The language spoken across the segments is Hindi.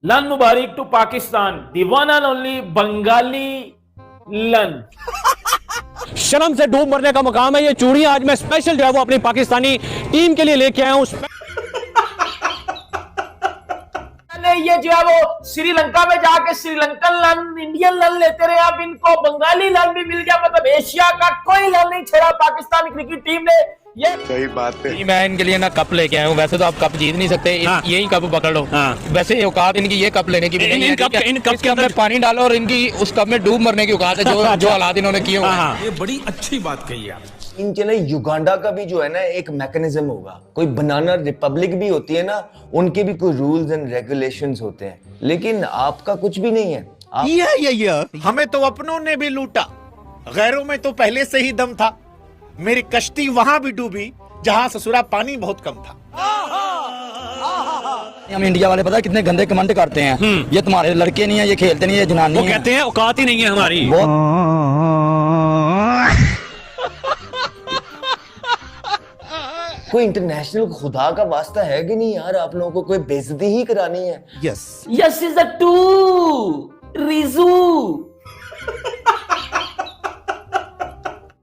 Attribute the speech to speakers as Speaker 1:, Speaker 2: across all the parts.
Speaker 1: लन मुबारक to Pakistan, the one and only Bengali lawn.
Speaker 2: शर्म से डूब मरने का मुकाम है ये चूड़ियां आज मैं स्पेशल जो है वो अपनी पाकिस्तानी टीम के लिए लेके आया हूं।
Speaker 1: पहले ये जो है वो श्रीलंका में जाके श्रीलंकन लन, इंडियन लन लेते रहे, अब इनको बंगाली लन भी मिल गया। मतलब एशिया का कोई लन नहीं छोड़ा पाकिस्तानी क्रिकेट टीम ने। ये
Speaker 3: सही बात है।
Speaker 4: मैं इनके लिए ना कप लेके आया हूँ। वैसे तो आप कप जीत नहीं सकते,
Speaker 2: हाँ।
Speaker 4: यही कप पकड़ लो। हाँ। वैसे औकात इनकी ये कप लेने की भी नहीं है।
Speaker 2: इन कप
Speaker 4: के अंदर पानी डालो और इनकी उस कप में डूब मरने की औकात है जो हालात इन्होंने किए हुए हैं।
Speaker 5: ये बड़ी अच्छी बात कही आप।
Speaker 3: इन चले युगांडा का भी जो है ना एक मैकेनिज्म होगा, कोई बनाना रिपब्लिक भी होती है ना, उनके भी कोई रूल्स एंड रेगुलेशंस होते हैं, लेकिन आपका कुछ भी नहीं है।
Speaker 5: हमें तो अपनों ने भी लूटा, गैरों में तो पहले से ही दम था। मेरी कश्ती वहां भी डूबी जहां ससुरा पानी बहुत कम था।
Speaker 6: हम इंडिया वाले पता है कितने गंदे कमेंट करते हैं, ये तुम्हारे लड़के नहीं है, ये खेलते नहीं है, जनानी
Speaker 2: वो
Speaker 6: है।
Speaker 2: कहते हैं औकात ही नहीं है हमारी।
Speaker 3: कोई इंटरनेशनल खुदा का वास्ता है कि नहीं यार, आप लोगों को कोई बेइज्जती ही करानी है।
Speaker 5: Yes
Speaker 1: yes is a two रिजू।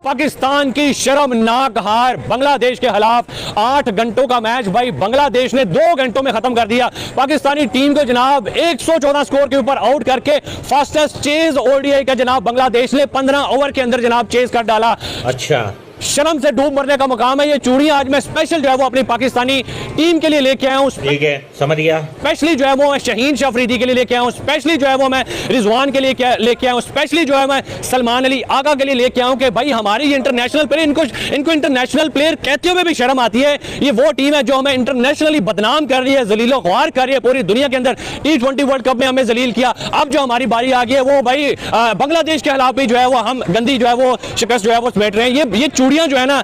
Speaker 2: पाकिस्तान की शर्मनाक हार बांग्लादेश के खिलाफ 8 घंटों का मैच भाई बांग्लादेश ने 2 घंटों में खत्म कर दिया। पाकिस्तानी टीम को जनाब 114 स्कोर के ऊपर आउट करके फास्टेस्ट चेज ओडीआई का जनाब बांग्लादेश ने 15 ओवर के अंदर जनाब चेज कर डाला।
Speaker 5: अच्छा,
Speaker 2: शर्म से डूब मरने का मुकाम है ये चूड़ियां आज मैं स्पेशल जो है वो अपनी पाकिस्तानी टीम के लिए लेके आया हूँ।
Speaker 5: ठीक है, समझ गया।
Speaker 2: स्पेशली जो है वो मैं शाहीन शाह अफरीदी के लिए लेके आया हूँ, स्पेशली जो है वो मैं रिजवान के लिए लेके आया हूँ, स्पेशली जो है मैं सलमान अली आगा के लिए लेके आया हूँ कि भाई हमारी इंटरनेशनल प्लेयर, इनको इंटरनेशनल प्लेयर कहते हुए भी शर्म आती है। ये वो टीम है जो हमें इंटरनेशनली बदनाम कर रही है, जलीलो ख्वार कर रही है पूरी दुनिया के अंदर। T20 वर्ल्ड कप में हमें जलील किया, अब जो हमारी बारी आ गई है वो भाई बांग्लादेश के खिलाफ भी जो है वो हम गंदी जो है वो शिकस्त जो है वो बैठ रहे हैं। ये चूड़ियां जो है ना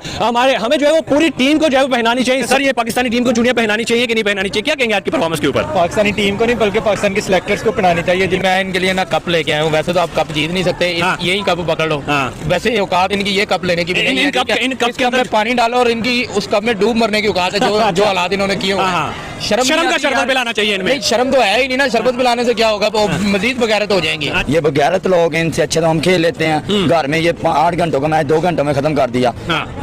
Speaker 2: हमें जो है वो पूरी टीम को जो है वो पहनानी चाहिए। सर ये पाकिस्तानी टीम को चूड़ियां पहनानी चाहिए कि नहीं पहनानी चाहिए, क्या कहेंगे आपकी परफॉर्मेंस के ऊपर?
Speaker 4: पाकिस्तानी टीम को नहीं बल्कि पाकिस्तान के सिलेक्टर्स को पहनानी चाहिए। मैं इनके लिए ना कप लेके आया हूँ। वैसे तो आप कप जीत नहीं सकते,
Speaker 2: हाँ।
Speaker 4: यही कप पकड़ लो।
Speaker 2: हाँ।
Speaker 4: वैसे औकात इनकी ये कप लेने की भी नहीं है।
Speaker 2: इन कप
Speaker 4: के अंदर पानी डालो और इनकी उस कप में डूब मरने की औकात है जो हालात इन्होंने किए हुए हैं।
Speaker 2: शर्म का शरबत पिलाना चाहिए इनमें।
Speaker 4: शर्म तो है ही नहीं ना, शरबत पिलाने से क्या होगा, मजीद बगैरत हो जाएंगे।
Speaker 6: ये बगैरत लोग हैं, इनसे अच्छे तो हम खेल लेते हैं घर में। ये 8 घंटों का मैच 2 घंटों में खत्म कर दिया।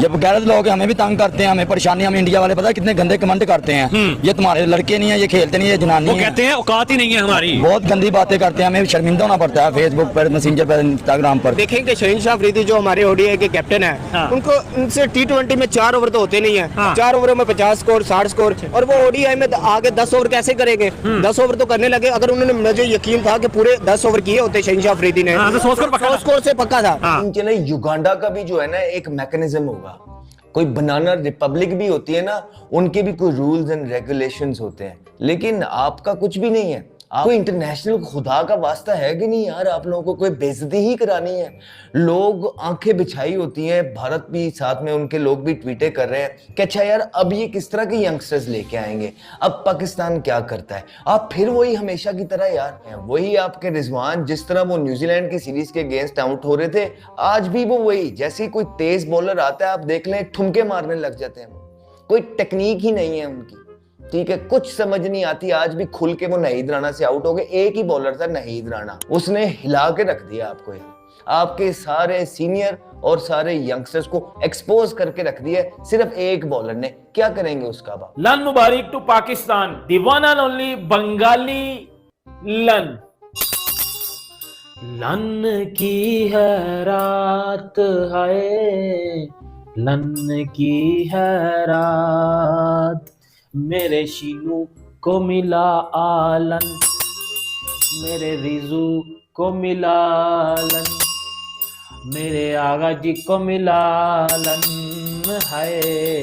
Speaker 6: ये बगैरत लोग हैं, हमें भी तंग करते हैं, हमें परेशानी। हम इंडिया वाले पता है कितने गंदे कमेंट करते हैं, ये तुम्हारे लड़के नहीं है, ये खेलते नहीं है, जनानी
Speaker 2: वो
Speaker 6: है।
Speaker 2: कहते हैं औकात ही नहीं है हमारी।
Speaker 6: बहुत गंदी बातें करते हैं, हमें शर्मिंदा होना पड़ता है फेसबुक पर, मैसेंजर पर, इंस्टाग्राम पर।
Speaker 7: देखें कि शाहीन शाह अफरीदी जो हमारे ओडीआई के कैप्टन है,
Speaker 2: हाँ।
Speaker 7: उनको उनसे T20 में 4 ओवर तो होते नहीं है।
Speaker 2: हाँ।
Speaker 7: 4 ओवरों में 50 स्कोर 60 स्कोर, और वो ओडीआई में आगे 10 ओवर कैसे करेंगे? 10 ओवर तो करने लगे। अगर उन्होंने, मुझे यकीन था कि पूरे 10 ओवर किए होते शाहीन शाह अफरीदी ने,
Speaker 2: 100
Speaker 7: स्कोर से पक्का था।
Speaker 3: इन चले युगांडा का भी जो है ना एक मैकेनिज्म होगा, कोई बनाना रिपब्लिक भी होती है ना, उनके भी कोई रूल्स एंड रेगुलेशंस होते हैं, लेकिन आपका कुछ भी नहीं है। कोई इंटरनेशनल खुदा का वास्ता है कि नहीं यार, आप लोगों को कोई बेइज्जती ही करानी है। लोग आंखें बिछाई होती हैं, भारत भी साथ में, उनके लोग भी ट्वीटें कर रहे हैं कि अच्छा यार अब ये किस तरह के यंगस्टर्स लेके आएंगे, अब पाकिस्तान क्या करता है। आप फिर वही हमेशा की तरह यार, वही आपके रिजवान, जिस तरह वो न्यूजीलैंड की सीरीज के अगेंस्ट आउट हो रहे थे, आज भी वो वही। जैसे कोई तेज बॉलर आता है, आप देख लें ठुमके मारने लग जाते हैं। कोई टेक्निक ही नहीं है उनकी, ठीक है, कुछ समझ नहीं आती। आज भी खुल के वो नहीद राणा से आउट हो गए। एक ही बॉलर था नहीद राणा, उसने हिला के रख दिया आपको यार। आपके सारे सीनियर और सारे यंगस्टर्स को एक्सपोज करके रख दिया सिर्फ एक बॉलर ने। क्या करेंगे उसका बाप?
Speaker 1: लन मुबारक to Pakistan, the one and only Bengali लन। लन की है रात है, लन की है रात, मेरे शीनू को मिला आलन, मेरे रिजू को मिला लन, मेरे आगा जी को मिला लन, है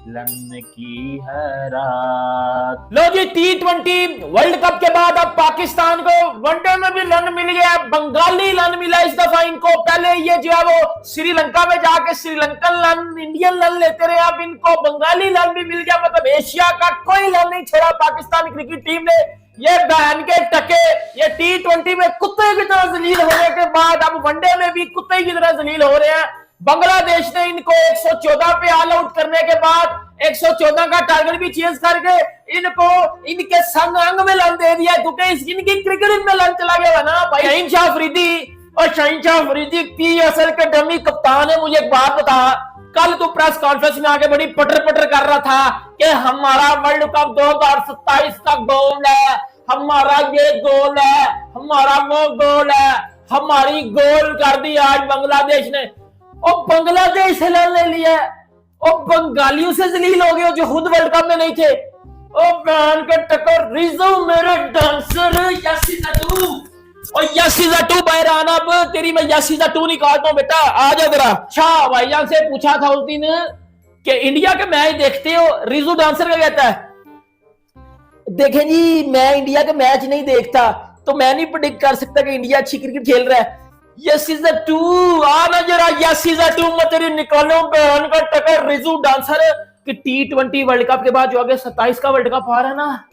Speaker 1: लन की है रात। लो जी, T20 वर्ल्ड कप के बाद अब पाकिस्तान को वनडे में भी लन मिल गया, बंगाली लन मिला इस दफा इनको। पहले ये जो है वो श्रीलंका में जाके श्रीलंकन लन, इंडियन लन लेते रहे, अब इनको बंगाली लन भी मिल गया। मतलब एशिया का कोई लन नहीं छोड़ा पाकिस्तानी क्रिकेट टीम ने। ये बहन के टके, ये T20 में कुत्ते की तरह जलील होने के बाद अब वनडे में भी कुत्ते की तरह जलील हो रहे हैं। बांग्लादेश ने इनको 114 पे ऑल आउट करने के बाद 114 का टारगेट भी चेंज करके इनको इनके संग अंग में लन दे दिया, क्योंकि इनकी क्रिकेट में लन चला गया ना भाई। शहीनशाह अफरीदी और शहीनशाह अफरीदी PSL के डमी कप्तान है। मुझे एक बात बता, कल तो प्रेस कॉन्फ्रेंस में आके बड़ी पटर पटर कर रहा था कि हमारा वर्ल्ड कप 2027 का गोल है, हमारा ये गोल है, हमारा वो गोल है, हमारी गोल कर दी आज बांग्लादेश ने। और बांग्लादेश से ले लिया और बंगालियों से जलील हो गए जो खुद वर्ल्ड कप में नहीं थे। ओ बहन के टक्कर रिजो मेरे डांसर यासीजा टू और यासीजा टू बहरान, अब तेरी मैं यासीजा टू निकालता हूं बेटा, आ जा जरा। अच्छा भाईजान से पूछा था उस दिन कि इंडिया के मैच देखते हो, रिजो डांसर का कहता है देखें जी मैं इंडिया के मैच नहीं देखता तो मैं नहीं प्रेडिक्ट कर सकता कि इंडिया अच्छी क्रिकेट खेल रहा है। यासीजा टू आना जरा, यासीजा टू मैं तेरी निकालो बहन का टक्कर रिजो डांसर कि T20 वर्ल्ड कप के बाद जो आगे 27 का वर्ल्ड कप आ रहा है ना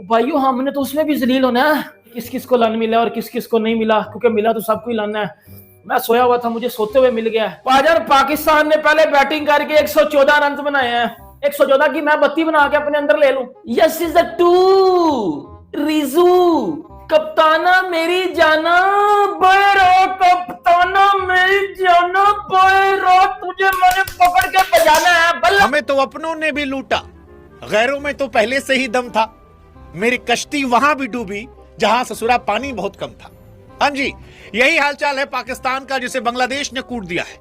Speaker 1: भाइयों, हमने तो उसमें भी जलील होना है। किस किस को लन मिला और किस किस को नहीं मिला, क्योंकि मिला तो सबको ही लन है। मैं सोया हुआ था, मुझे सोते हुए मिल गया। पाकिस्तान ने पहले बैटिंग करके 114 रन बनाए हैं। 114 की मैं 32 बना के अपने अंदर ले लूं। यस इज द टू रिजू कप्ताना मेरी जाना बैरो, कप्ताना मेरी जाना बैरो, तुझे मैंने पकड़ के बजाना है बल्ला।
Speaker 5: हमें तो अपनों ने भी लूटा, गैरों में तो पहले से ही दम था। मेरी कश्ती वहां भी डूबी जहां ससुरा पानी बहुत कम था। हाँ जी, यही हालचाल है पाकिस्तान का, जिसे बांग्लादेश ने कूट दिया है।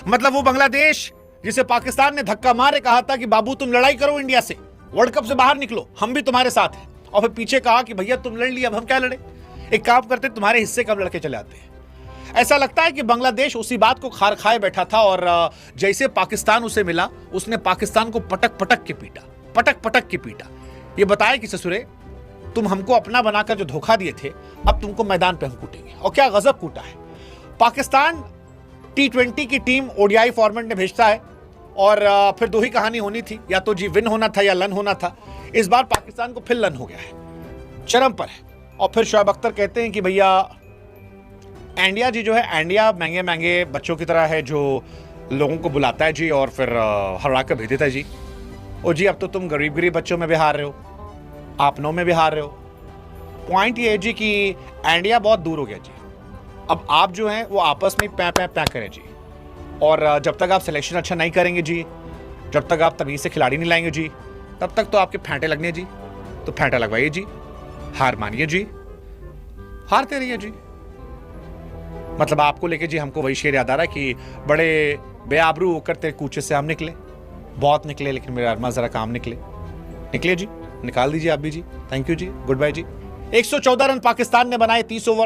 Speaker 5: मतलब वो बांग्लादेश जिसे पाकिस्तान ने धक्का मारे कहा था कि बाबू तुम लड़ाई करो इंडिया से, वर्ल्ड कप से बाहर निकलो, हम भी तुम्हारे साथ हैं। और फिर पीछे कहा कि भैया तुम लड़ लिया, अब हम क्या लड़े, एक काम करते तुम्हारे हिस्से कब लड़के चले आते हैं। ऐसा लगता है कि बांग्लादेश उसी बात को खार खाए बैठा था और जैसे पाकिस्तान उसे मिला उसने पाकिस्तान को पटक पटक के पीटा, पटक पटक के पीटा। ये बताया कि ससुरे तुम हमको अपना बनाकर जो धोखा दिए थे, अब तुमको मैदान पे हम कूटेंगे। और क्या गजब कूटा है। पाकिस्तान T20 की टीम ODI फॉर्मेट में भेजता है और फिर दो ही कहानी होनी थी, या तो जी विन होना था या लन होना था। इस बार पाकिस्तान को फिर लन हो गया है, चरम पर है। और फिर शोएब अख्तर कहते हैं कि भैया इंडिया जी जो है, इंडिया महंगे महंगे बच्चों की तरह है जो लोगों को बुलाता है जी और फिर हरा कर भेज देता है जी। और जी अब तो तुम गरीब गरीब बच्चों में भी हार रहे हो, आपनों में भी हार रहे हो। पॉइंट ये है जी कि इंडिया बहुत दूर हो गया जी। अब आप जो हैं वो आपस में पैं करें जी। और जब तक आप सिलेक्शन अच्छा नहीं करेंगे जी, जब तक आप तमीज़ से खिलाड़ी नहीं लाएंगे जी, तब तक तो आपके फेंटे लगने जी। तो फेंटा लगवाइए जी, हार मानिए जी, हारते रहिए जी। मतलब आपको लेके जी हमको वही शेर याद आ रहा है कि बड़े बेआबरू होकर तेरे कूचे से हम निकले, बहुत निकले, लेकिन मेरे अरमा जरा काम निकले जी, निकाल दीजिए आप भी जी। थैंक यू जी, गुड बाय जी। 114 रन पाकिस्तान ने बनाए 30 ओवर।